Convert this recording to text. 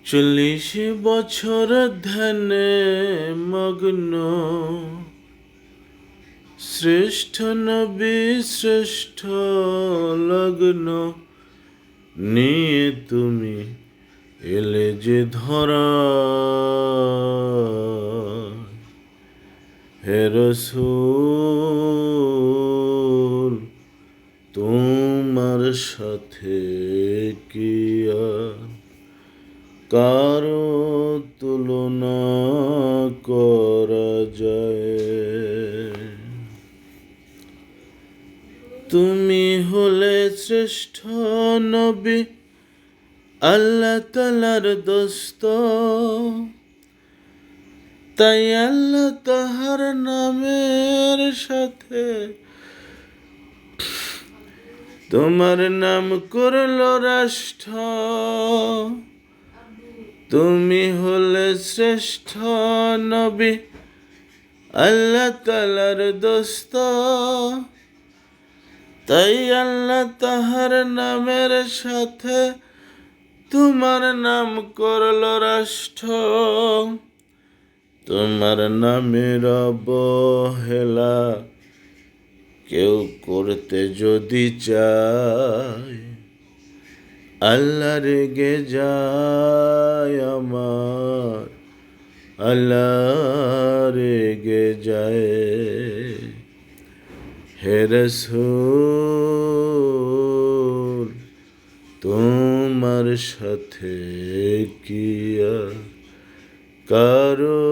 40 বছর ধ্যানে মগ্ন, শ্রেষ্ঠ নবী শ্রেষ্ঠ লগ্ন নিয়ে তুমি এলে যে ধরা। হে রাসূল তোমার সাথে কি আর কারো তুলনা করা যায়? তুমি হলে শ্রেষ্ঠ নবী, আল্লাহ তাআলার দোস্ত, তাই আল্লাহ তাহার নামের সাথে তোমার নাম করল রাষ্ট্র। তুমি হলে শ্রেষ্ঠ নবী, আল্লাহ তাআলার দোস্ত, তাই আল্লাহ তাহার নামের সাথে তোমার নাম করল রাষ্ট্র। তোমার নামের অবহেলা কেউ করতে যদি চায়, আল্লাহ রেগে যায় আমার, আল্লাহ রেগে যায়। হে রাসূল তোমার সাথে কি আর কারো